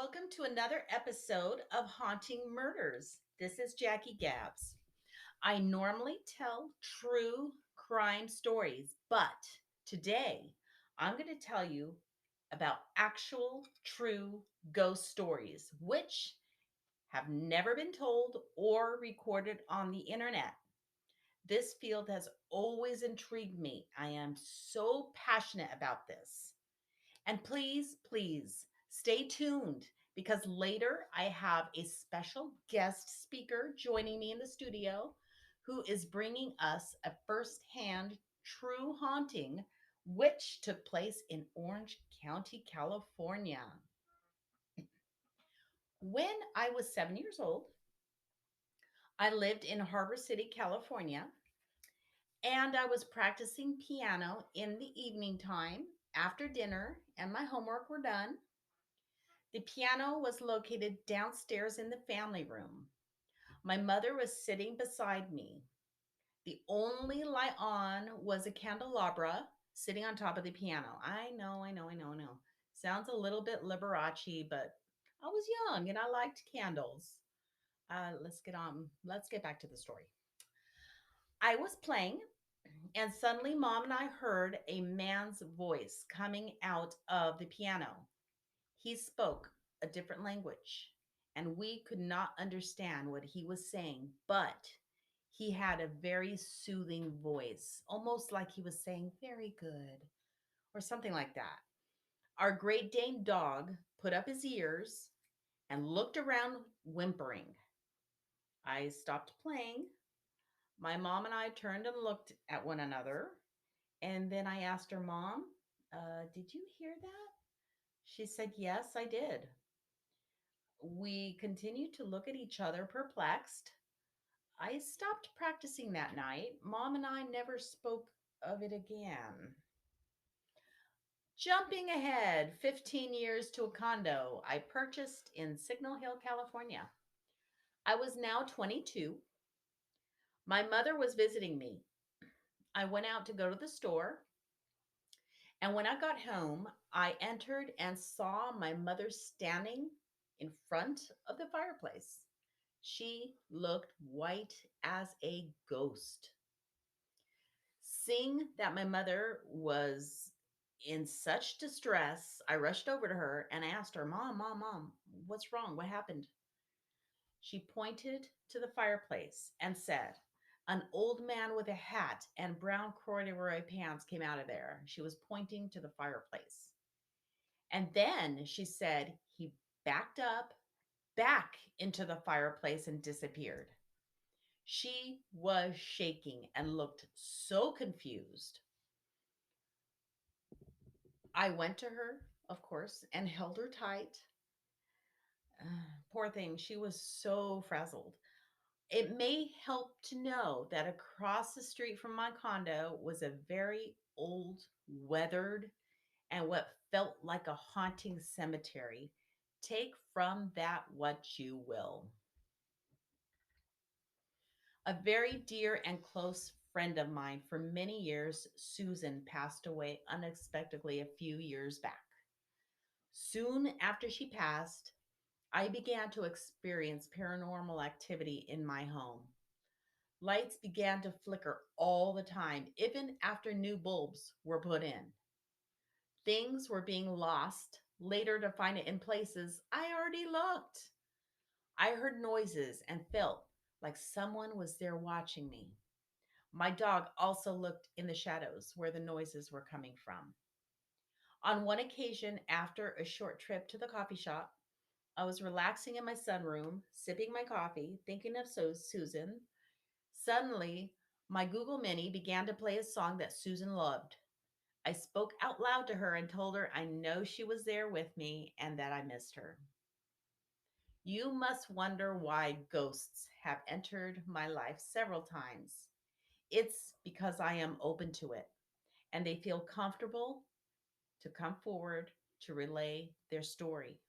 welcome to another episode of Haunting Murders. This is Jackie Gabbs. I normally tell true crime stories, but today I'm going to tell you about actual true ghost stories, which have never been told or recorded on the internet. This field has always intrigued me. I am so passionate about this. And please stay tuned because later I have a special guest speaker joining me in the studio who is bringing us a firsthand true haunting which took place in Orange County, California. When I was 7 years old, I lived in Harbor City, California, and I was practicing piano in the evening time after dinner and my homework were done. The piano was located downstairs in the family room. My mother was sitting beside me. The only light on was a candelabra sitting on top of the piano. I know. Sounds a little bit Liberace, but I was young and I liked candles. Let's get on. Let's get back to the story. I was playing, and suddenly mom and I heard a man's voice coming out of the piano. He spoke a different language, and we could not understand what he was saying, but he had a very soothing voice, almost like he was saying, "Very good," or something like that. Our Great Dane dog put up his ears and looked around, whimpering. I stopped playing. My mom and I turned and looked at one another, and then I asked her, "Mom, did you hear that?" She said, "Yes, I did." We continued to look at each other perplexed. I stopped practicing that night. Mom and I never spoke of it again. Jumping ahead 15 years to a condo I purchased in Signal Hill, California. I was now 22. My mother was visiting me. I went out to go to the store, and when I got home, I entered and saw my mother standing in front of the fireplace. She looked white as a ghost. Seeing that my mother was in such distress, I rushed over to her and asked her, Mom, what's wrong? What happened?" She pointed to the fireplace and said, "An old man with a hat and brown corduroy pants came out of there." She was pointing to the fireplace. And then she said he backed up back into the fireplace and disappeared. She was shaking and looked so confused. I went to her, of course, and held her tight. Poor thing, she was so frazzled. It may help to know that across the street from my condo was a very old, weathered, and what felt like a haunting cemetery. Take from that what you will. A very dear and close friend of mine for many years, Susan, passed away unexpectedly a few years back. Soon after she passed, I began to experience paranormal activity in my home. Lights began to flicker all the time, even after new bulbs were put in. Things were being lost, later to find it in places I already looked. I heard noises and felt like someone was there watching me. My dog also looked in the shadows where the noises were coming from. On one occasion, after a short trip to the coffee shop, I was relaxing in my sunroom, sipping my coffee, thinking of Susan. Suddenly, my Google Mini began to play a song that Susan loved. I spoke out loud to her and told her I know she was there with me and that I missed her. You must wonder why ghosts have entered my life several times. It's because I am open to it and they feel comfortable to come forward to relay their story.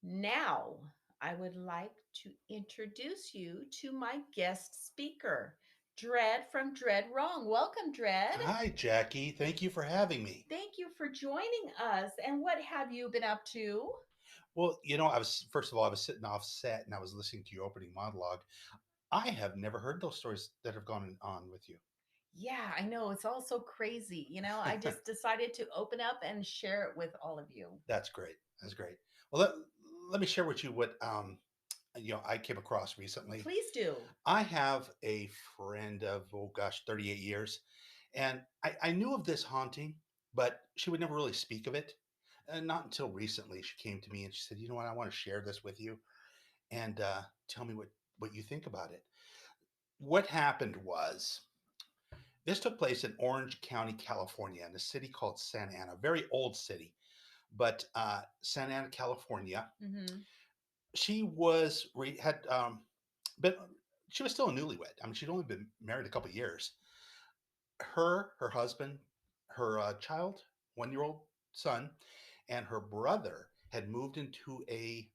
Now, I would like to introduce you to my guest speaker, Dread from Dreadwrong. Welcome, Dread. Hi, Jackie. Thank you for having me. Thank you for joining us. And what have you been up to? Well, I was first of all, I was sitting off set and I was listening to your opening monologue. I have never heard those stories that have gone on with you. Yeah, I know. It's all so crazy. I just decided to open up and share it with all of you. That's great. That's great. Well, let me share with you what I came across recently. Please do. I have a friend of, oh gosh, 38 years, and I knew of this haunting, but she would never really speak of it. And not until recently, she came to me and she said, "You know what? I want to share this with you and tell me what you think about it." What happened was this took place in Orange County, California, in a city called Santa Ana, very old city, but Santa Ana, California. Hmm. She was had been she was still a newlywed. I mean, she'd only been married a couple of years. Her husband, her child, 1 year old son, and her brother had moved into a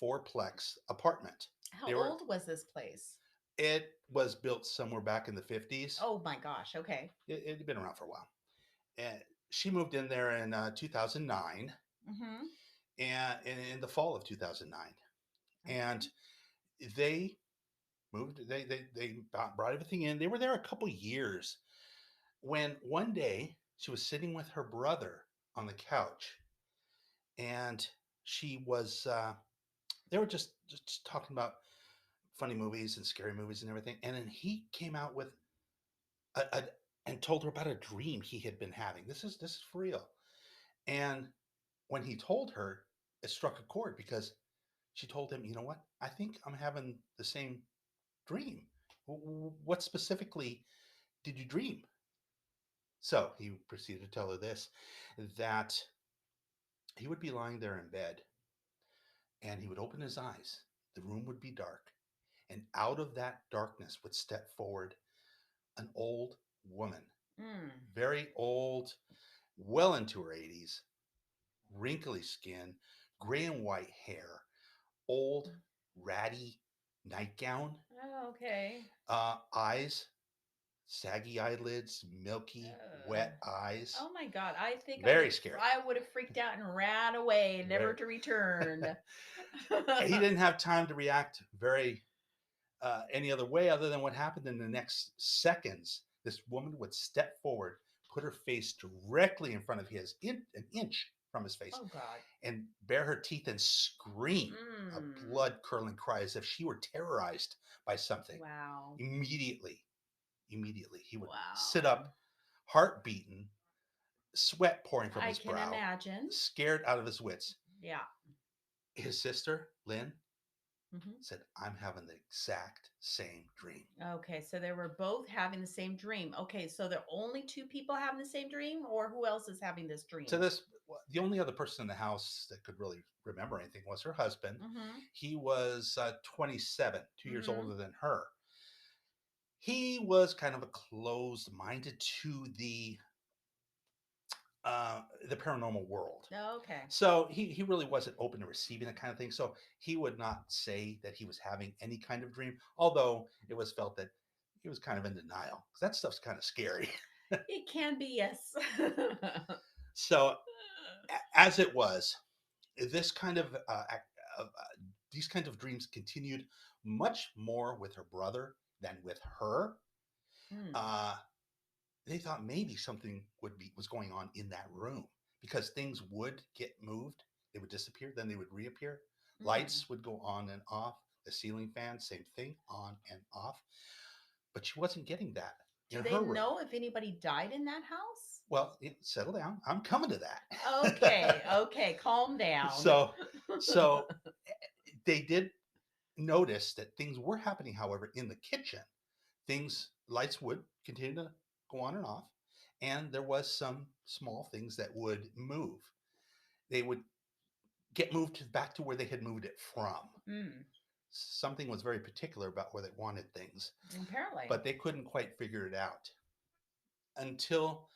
fourplex apartment. How They were old was this place? It was built somewhere back in the 50s. Oh my gosh. Okay. It had been around for a while. And she moved in there in 2009, Hmm. and in the fall of 2009. And Okay. they they brought everything in. They were there a couple years when one day she was sitting with her brother on the couch, and she was they were just talking about funny movies and scary movies and everything. And then he came out with a and told her about a dream he had been having. This is for real. And when he told her, it struck a chord because she told him, "You know what? I think I'm having the same dream. What specifically did you dream?" So he proceeded to tell her this, that he would be lying there in bed and he would open his eyes. The room would be dark. And out of that darkness would step forward an old woman, Mm. very old, well into her 80s, wrinkly skin, gray and white hair, old, ratty nightgown, Oh, okay. eyes, saggy eyelids, milky, Uh, wet eyes. oh my God. I think Very scary. I would have freaked out and ran away, never Very. to return. He didn't have time to react very any other way other than what happened in the next seconds. This woman would step forward, put her face directly in front of his, an inch from his face, Oh God. and bare her teeth and scream a Mm. blood curdling cry as if she were terrorized by something. Wow. Immediately, immediately, he would sit Wow. up, heart beating, sweat pouring from I his can brow, imagine. scared out of his wits. Yeah. His sister, Lynn, Hmm. said, "I'm having the exact same dream." Okay, so they were both having the same dream. Okay, so there are only two people having the same dream, or who else is having this To dream? this, the only other person in the house that could really remember anything was her husband. Mm-hmm. He was 27, 2 years Mm-hmm. older than her. He was kind of a closed minded to the paranormal world. Okay. So he really wasn't open to receiving that kind of thing. So he would not say that he was having any kind of dream, although it was felt that he was kind of in denial because that stuff's kind of scary. It can be, yes. So as it was, this kind of these kinds of dreams continued much more with her brother than with her. Mm. Uh, they thought maybe something was going on in that room because things would get moved, they would disappear, then they would reappear. Mm. Lights would go on and off. The ceiling fan, same thing, on and off. But she wasn't getting that Do in they her room. know if anybody died in that house? Well, settle down. I'm coming to Okay, that. okay, calm down. so, so they did notice that things were happening, however, in the kitchen. Lights would continue to go on and off, and there was some small things that would move. They would get moved back to where they had moved it from. Mm. Something was very particular about where they wanted things, Apparently. but they couldn't quite figure it out until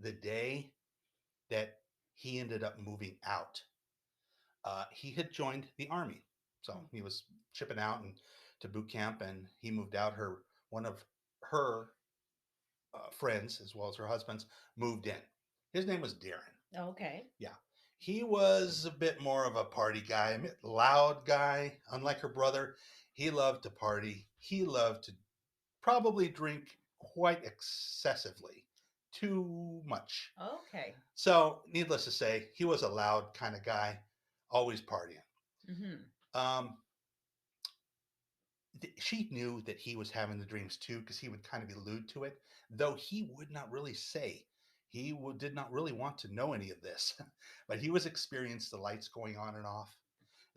the day that he ended up moving out. He had joined the army, so he was chipping out and to boot camp, and he moved out. One of her friends, as well as her husband's, moved in. His name was Darren. Okay. Yeah, He was a bit more of a party guy, loud guy. Unlike her brother, he loved to party. He loved to probably drink quite excessively, too much. Okay. So, needless to say, he was a loud kind of guy, always partying. Mm-hmm. Um, she knew that he was having the dreams too because he would kind of allude to it, though he would not really say. Did not really want to know any of this, but he was experienced the lights going on and off,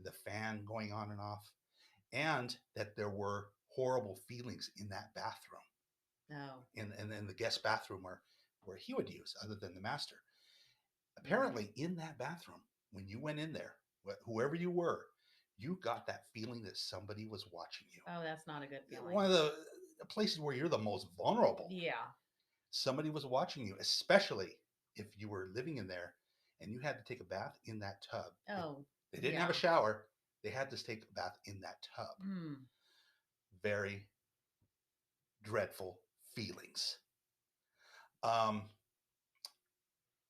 the fan going on and off, and that there were horrible feelings in that bathroom, Oh. in the guest bathroom where he would use, other than the master. Mm. Apparently, in that bathroom, when you went in there, whoever you were, you got that feeling that somebody was watching you. Oh, that's not a good feeling. One of the places where you're the most vulnerable. Yeah. Somebody was watching you, especially if you were living in there and you had to take a bath in that tub. Oh, They didn't have yeah. a shower, they had to take a bath in that tub. Mm. Very dreadful feelings. Um,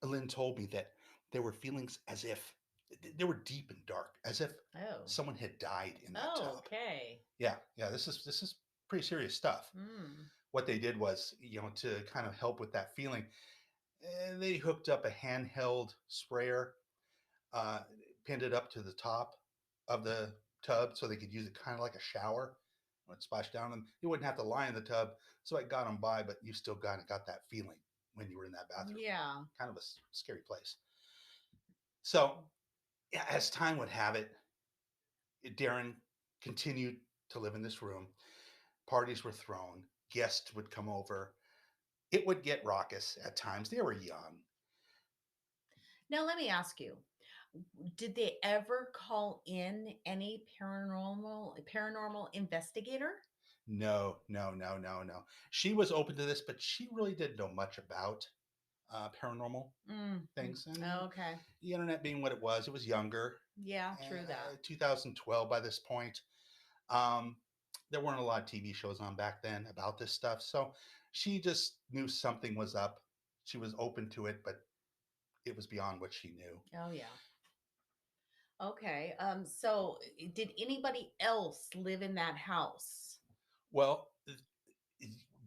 Lynn told me that there were feelings as if they were deep and dark, as if Oh. someone had died in that Oh, tub. okay. Yeah, yeah, this is pretty serious stuff. Mm. What they did was, to kind of help with that feeling, they hooked up a handheld sprayer, uh, pinned it up to the top of the tub so they could use it kind of like a shower when it splashed down them. You wouldn't have to lie in the tub, so it got them by, but you still kind of got that feeling when you were in that bathroom. Yeah. Kind of a scary place. So, yeah, as time would have it, Darren continued to live in this room. Parties were thrown, guests would come over. It would get raucous at times. They were young. Now let me ask you, did they ever call in any paranormal investigator? No, no, no, no, no. She was open to this, but she really didn't know much about paranormal Mm. things. I mean, Okay. the internet being what it was younger. Yeah, true that. 2012 by this point. Um, there weren't a lot of TV shows on back then about this stuff. So she just knew something was up. She was open to it, but it was beyond what she knew. Oh yeah. Okay. So did anybody else live in that house? Well,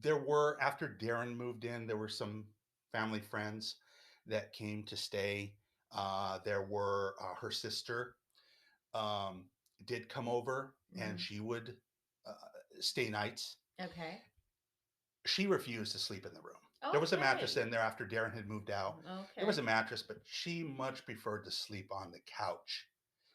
there were, after Darren moved in, there were some family friends that came to stay. There were her sister um, did come over and Mm. she would uh, stay nights. Okay. She refused to sleep in the room. There was a mattress Okay. in there after Darren had moved out. There was Okay. a mattress, but she much preferred to sleep on the couch.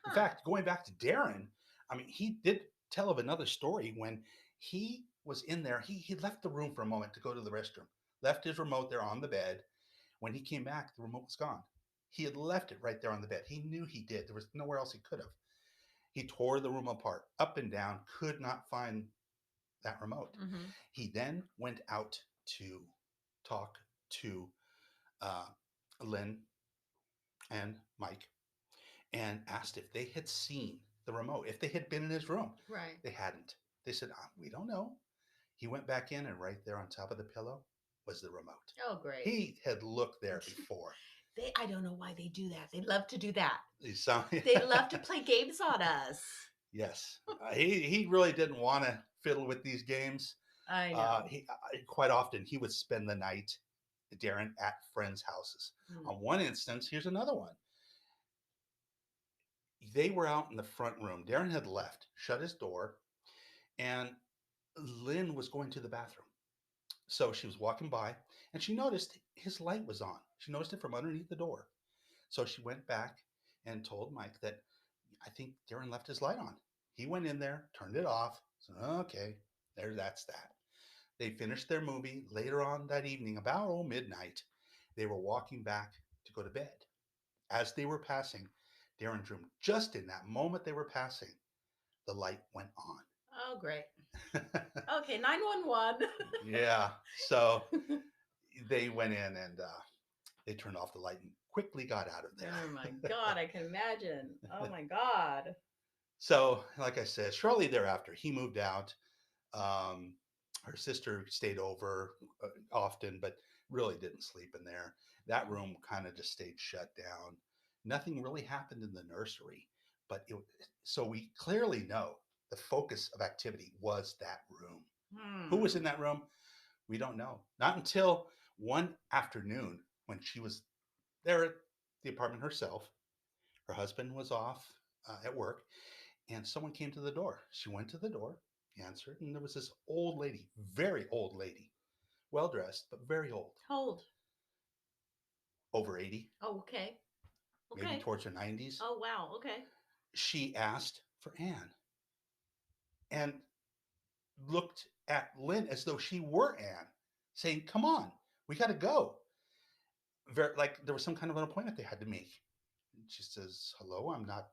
In Huh. fact, going back to Darren, I mean, he did tell of another story when he was in there. He left the room for a moment to go to the restroom, left his remote there on the bed. When he came back, the remote was gone. He had left it right there on the bed. He knew he did. There was nowhere else he could have. He tore the room apart, up and down, could not find that remote. Mm-hmm. He then went out to talk to uh, Lynn and Mike and asked if they had seen the remote, if they had been in his room. Right. They hadn't. They said, we don't know. He went back in, and right there on top of the pillow was the remote. Oh, great. He had looked there before. I don't know why they do that. They love to do that. So, They love to play games on us. yes, he really didn't want to fiddle with these games. I know. Quite often he would spend the night, Darren, at friends' houses. Mm. On one instance, here's another one. They were out in the front room. Darren had left, shut his door, and Lynn was going to the bathroom. So she was walking by and she noticed his light was on. She noticed it from underneath the door. So she went back and told Mike that I think Darren left his light on. He went in there, turned it off. So, okay, that's that. They finished their movie later on that evening, about midnight. They were walking back to go to bed. As they were passing Darren's room, just in that moment they were passing, the light went Oh, great. on. Okay, 911. Yeah. So they went in and they turned off the light and quickly got out of Oh my there. God, I can imagine. Oh my God. So, like I said, shortly thereafter, he moved out. Um, her sister stayed over often, but really didn't sleep in there. That room kind of just stayed shut down. Nothing really happened in the nursery, but so we clearly know the focus of activity was that room. Who was in Hmm. that room? We don't know. Not until one afternoon when she was there at the apartment herself. Her husband was off at work, and someone came to the door. She went to the door, answered, and there was this old lady, very old lady, well dressed, but very old, Hold. over 80, Oh, okay. maybe Okay. towards her 90s. Oh, wow. Okay. She asked for Anne and looked at Lynn as though she were Anne, saying, "Come on, we got to go." Like there was some kind of an appointment they had to make. And she says, "Hello, I'm not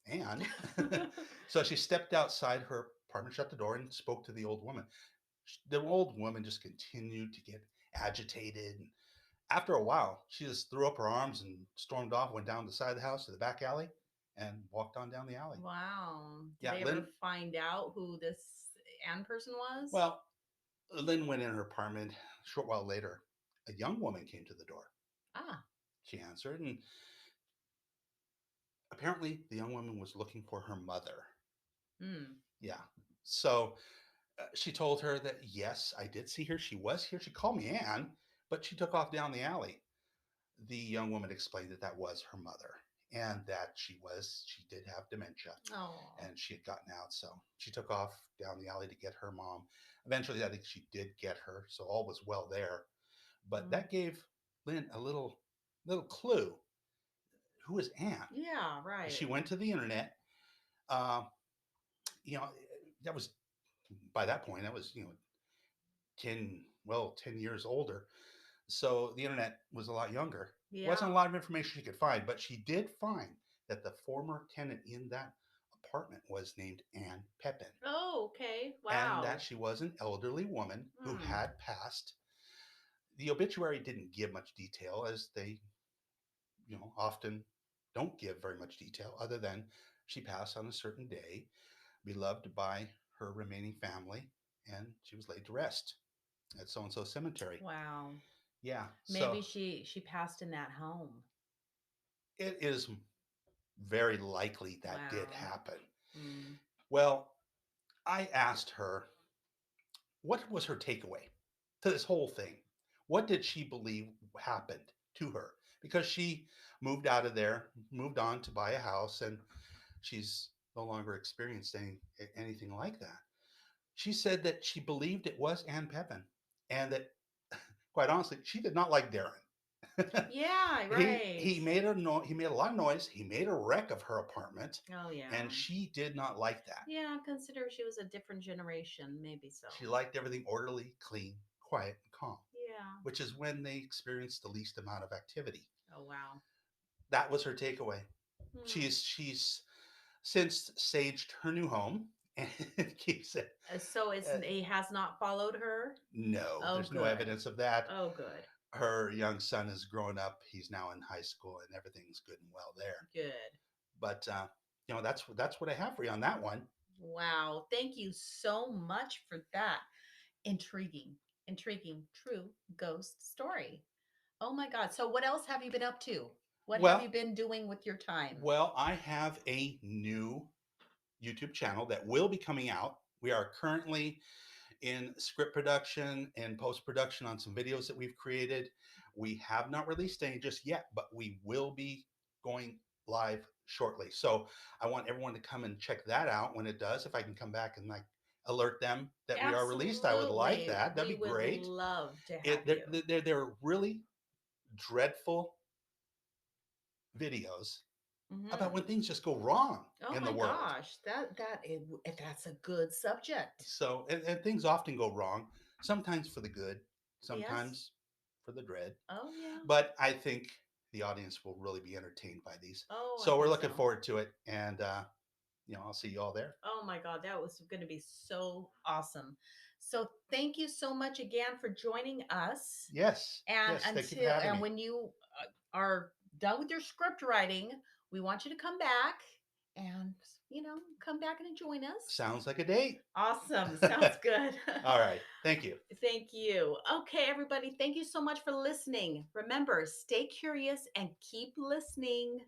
Anne." So she stepped outside her apartment, shut the door, and spoke to the old woman. The old woman just continued to get agitated. And after a while, she just threw up her arms and stormed off, went down the side of the house to the back alley, and walked on down the alley. Wow. Did Yeah, they ever Lynn. find out who this Anne person was? Well, Lynn went in her apartment. A short while later, a young woman came to the door. Ah. She answered, and apparently, the young woman was looking for her mother. Hmm. Yeah. So she told her that, yes, I did see her. She was here. She called me Anne, but she took off down the alley. The young woman explained that that was her mother and that she did have dementia Oh. and she had gotten out. So she took off down the alley to get her mom. Eventually, I think she did get her. So all was well there. But Mm. that gave Lynn a little clue. Who is Anne? Yeah, right. She went to the internet. Uh, you know, that was by that point, that was, 10 years older. So the internet was a lot younger. Wasn't Yeah. a lot of information she could find, but she did find that the former tenant in that apartment was named Anne Peppin, Oh, okay. and that Wow. she was an elderly woman who Hmm. had passed. The obituary didn't give much detail, as they, often don't give very much detail, other than she passed on a certain day, beloved by her remaining family, and she was laid to rest at so and so cemetery. Wow. Yeah, Maybe so she passed in that home. it is very likely that did Wow. happen. Mm. Well, I asked her what was her takeaway to this whole thing. What did she believe happened to her? Because she moved out of there, moved on to buy a house, and she's no longer experienced anything like that. She said that she believed it was Ann Pepin, and that, quite honestly, she did not like Darren. Yeah, he right. he made he made a lot of noise. He made a wreck of her apartment, Oh, yeah. and she did not like that. Yeah, consider she was a different generation. Maybe so. She liked everything orderly, clean, quiet, and calm, Yeah. which is when they experienced the least amount of activity. Oh, wow. That was her takeaway. Hmm. She's since saged her new home and keeps it. So Uh, he has not followed her? no, Oh, there's no good. evidence of that. Oh, good. Her young son has grown up. He's now in high school, and everything's good and well there. Good. But that's what I have for you on that one. Wow. Thank you so much for that intriguing, intriguing, true ghost story. Oh my God. So, what else have you been up to? What have you Well, been doing with your time? I have a new YouTube channel that will be coming out. We are currently in script production and post production on some videos that we've created. We have not released any just yet, but we will be going live shortly. So I want everyone to come and check that out when it does. If I can come back and like alert them that we are released, I would like Absolutely. that. That'd We be would great. love to have It you. they're really dreadful videos about Hmm. when things just go wrong Oh in the my world. gosh, that's a good subject. So, and things often go wrong, sometimes for the good, Yes. sometimes for the dread. Oh yeah. But I think the audience will really be entertained by these. Oh, I So we're think looking so. forward to it. And, I'll see you all there. Oh my God, that was going to be so awesome. So thank you so much again for joining us. Yes. And Yes. Thank you for having me. when you are done with your script writing, we want you to come back and come back and join us. Sounds like a date. Awesome. Sounds good. All right. Thank you. Thank you. Okay, everybody. Thank you so much for listening. Remember, stay curious and keep listening.